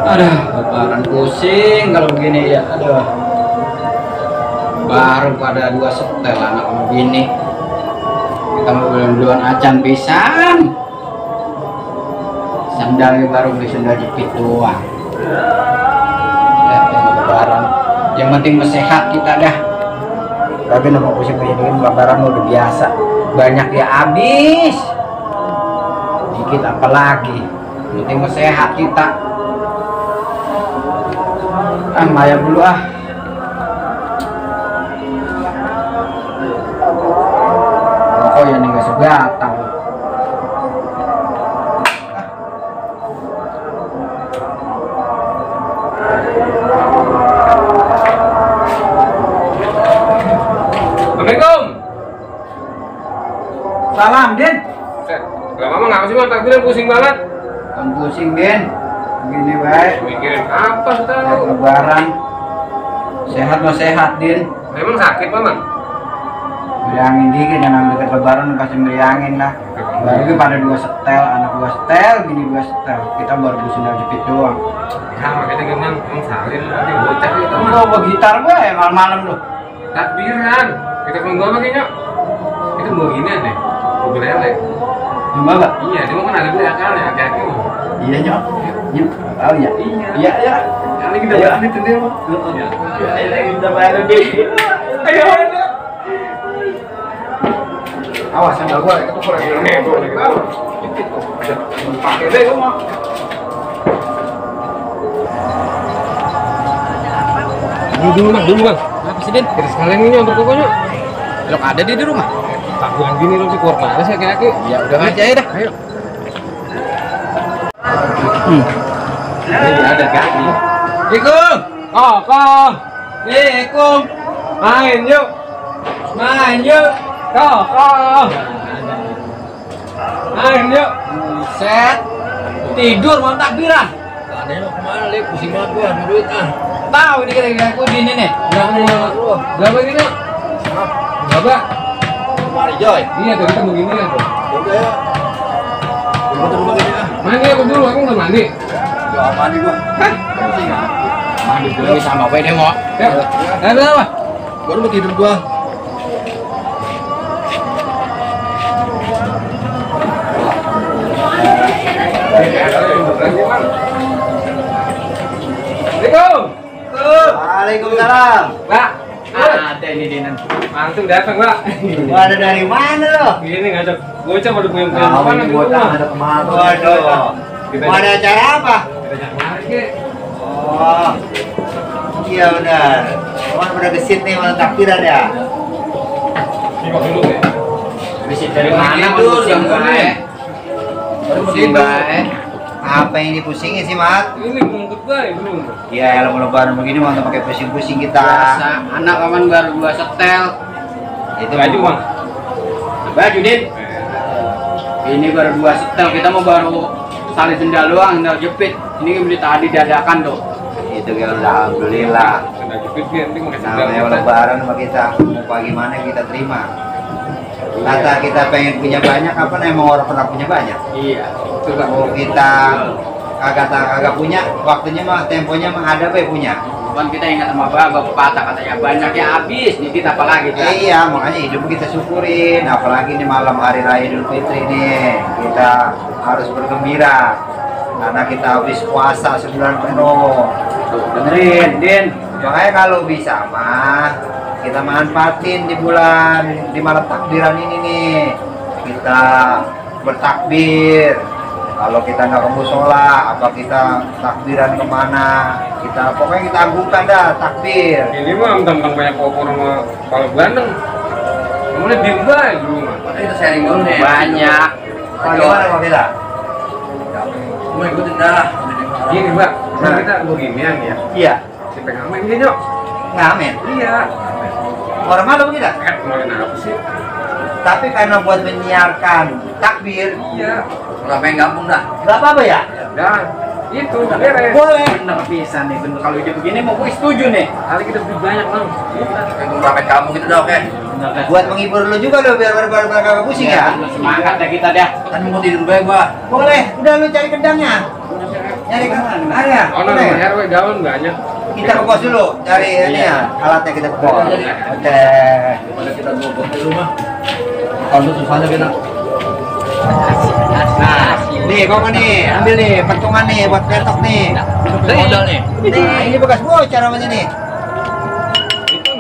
Aduh, lebaran pusing kalau begini ya. Aduh, baru pada 2 setel anak begini. Kita mau duluan acan pisan. Sandalnya baru beli sandal jepit doang. Lebaran, yang penting sehat kita dah. Tapi nama pusing-pusing lebaran udah biasa. Banyak ya habis. Dikit apalagi. Yang penting sehat kita. Maya dulu oh ya nih nggak sebatang. Assalamualaikum. Salam Den. Gak mama ngapa sih, takbiran pusing banget. Kan pusing Den. Begini baik. Mikirin apa tahu? Lebaran. Sehat lo sehat Din. Emang sakit mama? Meriangin dikit, jangan deket lebaran pasti meriangin lah. Baru pada 2 setel, anak 2 setel, bini 2 setel. Kita baru beli sandal jepit doang. Sama kita gimana? Emang salin nanti bocah gitu. Kamu bawa gitar gue ya malam-malam lo. Takbiran. Kita keluar lagi nyok. Itu mau gini deh. Mobil lele. Gimana? Iya, dia mau kan ada beli akalnya, hati-hati mah. Iya nyok. Yuk, oh iya. Iya ya. Kali kita berani tuh dia mah. Iya, kita berani. Ayo. Awas sandal gua itu kurang ini tuh. Pakai deh gua. Dulu bang. Apa sih Den? Kita sekalian ini untuk pokoknya. Belok ada di rumah. Takbiran gini lu sih keluar mana sih kaki? Ya udah aja ya dah. Ayo. Ini ada kaki. Assalamualaikum. Kong. Assalamualaikum. Main yuk. Main yuk. Kong. Main yuk. Set. Tidur mau takbiran. Ada yang kemana Lek? Pusing banget gua, ada duit Tahu ini kira-kira aku di ini nih. Berapa gini? Berapa? Mari Joy. Iya tuh kita begini kan tuh. Udah ya. Gua tuh begini Mandi aku dulu, aku nggak mandi. Ya mandi gua. Mandi dulu sama gue deh mau. Ya. Ada apa? Baru mau tidur gua. Assalamualaikum. Waalaikumsalam. Mbak. Ada ini Dinan. Langsung datang, Mbak. Gua ada dari mana lo? Gini ngajak bocah pada punya Apa di nih gua rumah. ada kemana? Waduh. Kita Mau ada acara apa? kita ajak mari ke. Oh. Iya benar. Kawan udah gesit nih malam takbiran ya. Simak dulu ya. Visit dari mana Itu pusing udah bae. Pusing bae. Apa yang dipusingin sih, Mat? Ini belum goodbye belum. Iya, kalau mau lebaran begini mau pakai pusing-pusing kita. Biasa, anak kawan baru 2 setel. Itu Baju, Bang. Baju Din. Ini baru 2 setel, kita mau baru salin sendal doang, sendal jepit. Ini beli tadi dadakan tuh. Itu kan alhamdulillah. Sudah jepit dia nanti mau Namanya lebaran sama kita, mau bagaimana kita terima. Kata kita pengen punya banyak, apa emang orang pernah punya banyak? Iya. Coba. Mau kita kagak punya, waktunya mah temponya mah ada be punya. Kan kita ingat sama bapak pepatah katanya banyak ya habis, dikit apalagi kan? Iya, makanya hidup kita syukurin, apalagi ini malam hari raya Idul Fitri nih, kita harus bergembira karena kita habis puasa sebulan penuh. Tuh, dengerin, Din. Makanya kalau bisa mah kita manfaatin di malam takbiran ini nih, kita bertakbir. Kalau kita nggak ke musola, apa kita takbiran kemana? Pokoknya kita agungkan dah takbir. Ini mah tentang banyak koper sama kepala bandeng. Kemudian diem baik dulu mah. Kita sharing dulu nih. Banyak. Bagaimana Pak kita? Mau ikutin dah. Gini Mbak, kita beginian ya. Iya. Si pengamen dia nyok. Ngamen. Iya. Orang malu begitu? Kemarin apa sih? Tapi karena buat menyiarkan takbir, Iya. Udah pengen gabung dah. nggak apa-apa ya? Dan itu beres. Boleh. Bener pisan nih, bener kalau ide begini mau gue setuju nih. Kali kita beli banyak bang. Kayak ngeramein kamu gitu dah, oke. Bener dah. Buat menghibur lu juga lo biar kagak pusing ya. Bener, semangat dah kita dah. Kan mau tidur gue gua. Boleh. Udah lu cari kendangnya. Nyari kendang. Ada. Oh, Boleh. nama RW gaun banyak. Kita ke pos dulu, cari ini ya, alatnya kita ke pos. Oke. Daripada kita bobok di rumah. Kalau susahnya kita. Nah, nih kau nih, ambil nih, patungan nih buat petok nih. Modal nih. Nah, ini bekas bocor namanya nih.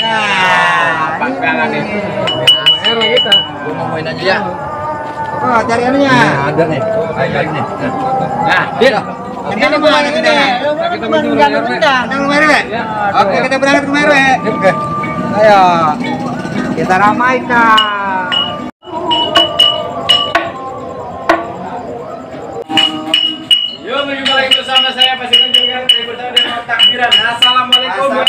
Nah, Panggangan nih. RW kita. Gua mau main aja ya. Oh, cari anunya. Ada nih. Ayo nih. Nah, Din. Kendang mana kendang? Kita menuju RW. Kendang lu merwe. Ya. Oke, kita berangkat ke merwe. Oke. Ayo. Kita ramaikan. Yuk berjumpa lagi bersama saya pasukan juga bersama dengan takbiran. Assalamualaikum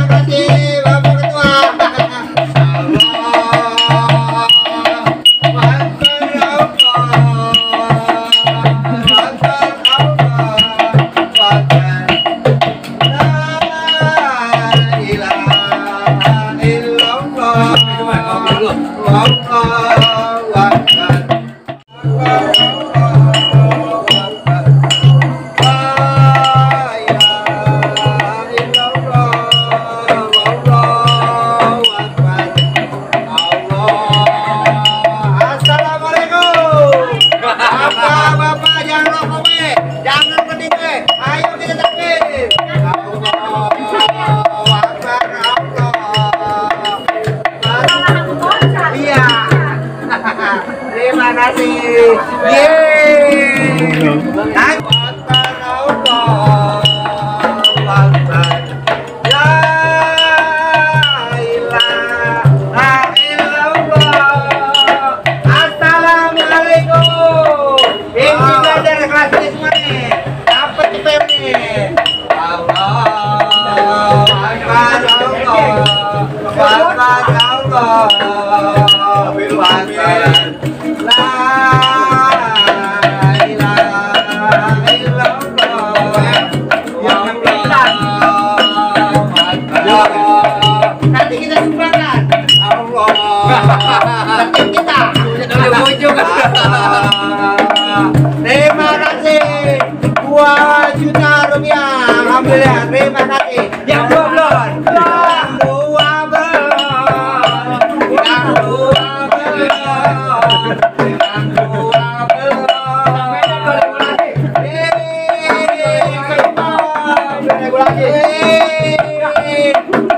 kasih Bapak Ketua. Terima kasih. Assalamualaikum. Ini belajar kelas ini semua nih. Dapat CPM nih. Nanti kita sumbangkan. Allah. Nanti kita. Terima kasih. 2 juta rupiah. Alhamdulillah. Terima kasih. Yang belum. Yang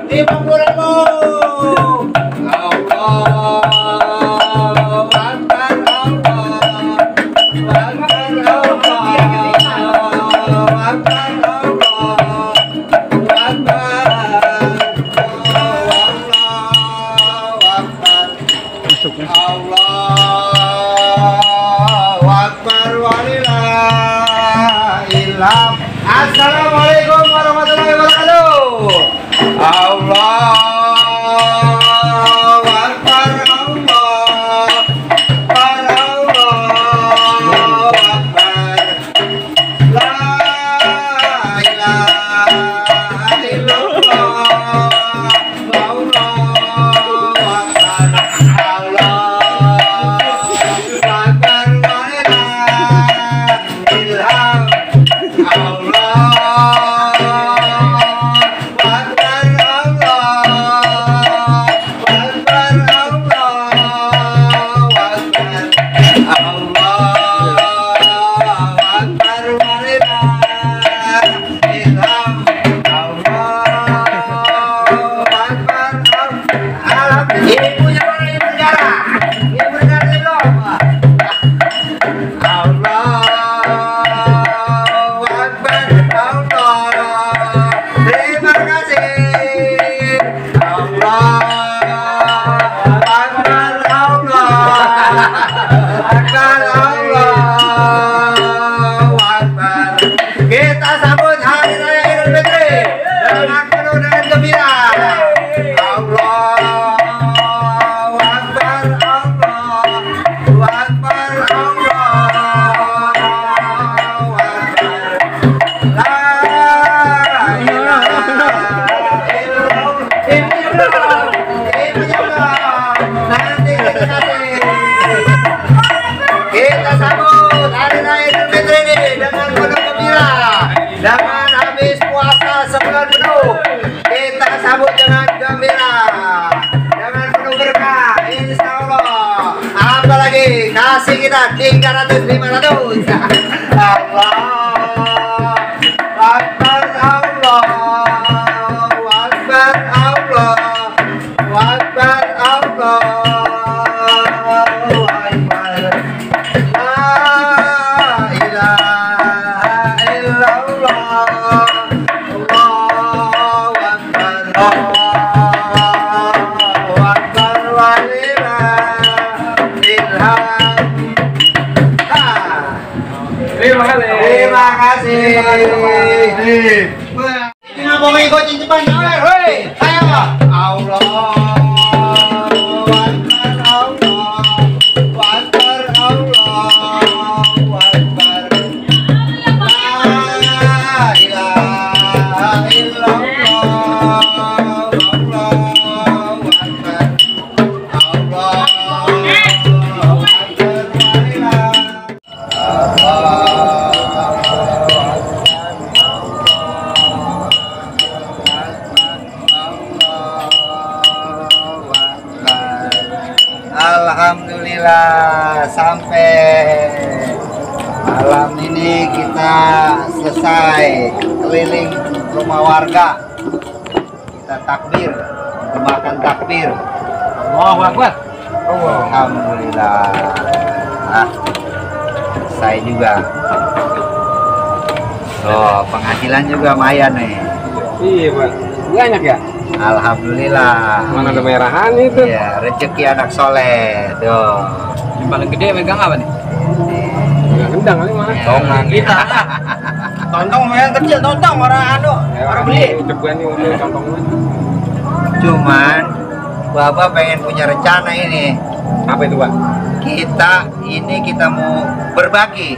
50.000. Assalamualaikum warahmatullahi wabarakatuh. Allahu Akbar. Allahu Akbar. La ilaha illallah. Allahu Akbar. Allahu Akbar. Ilham. Kita sambut Hari Raya Idul Fitri dengan penuh dengan gembira. Allahu Akbar, Allahu Akbar, Allahu Akbar. La ilaha illallah. Nanti kita kasih. Kita sambut Hari Raya Idul Fitri ini dengan penuh gembira. Dengan habis puasa sebulan penuh, kita sambut dengan gembira, dengan penuh berkah, insya Allah. Apalagi kasih kita 300-500. Allah Akbar, Allah Akbar, Allah Akbar, Allah Akbar. Terima kasih. Ngomongin kucing Jepang, Alhamdulillah sampai malam ini kita selesai keliling rumah warga. Kita takbir, makan takbir. Allahu Akbar. Alhamdulillah. Selesai juga. Oh, penghasilan juga lumayan nih. Iya, Pak. Banyak ya? Alhamdulillah. Mana ada merahan itu? Iya, rezeki anak soleh. Tuh. Yang paling gede megang apa nih? Nggak gendang kali mana? Tongan Kita. Tontong yang kecil, tontong orang orang beli. Cebuan nih udah contong. Cuman Bapak pengen punya rencana ini. Apa itu, Pak? Kita mau berbagi.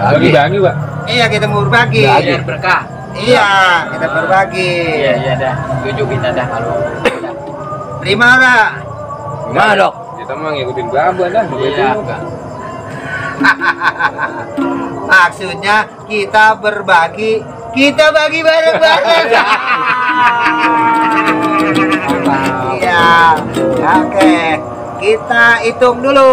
Bagi-bagi, Pak. Iya, kita mau berbagi. Biar berkah. Iya, kita berbagi. Iya dah. Setuju kita dah kalau. Terima ora? Gimana, Dok? Kita mah ngikutin Bapak dah. Iya. Maksudnya kita berbagi, kita bagi bareng-bareng. Iya, oke. Kita hitung dulu.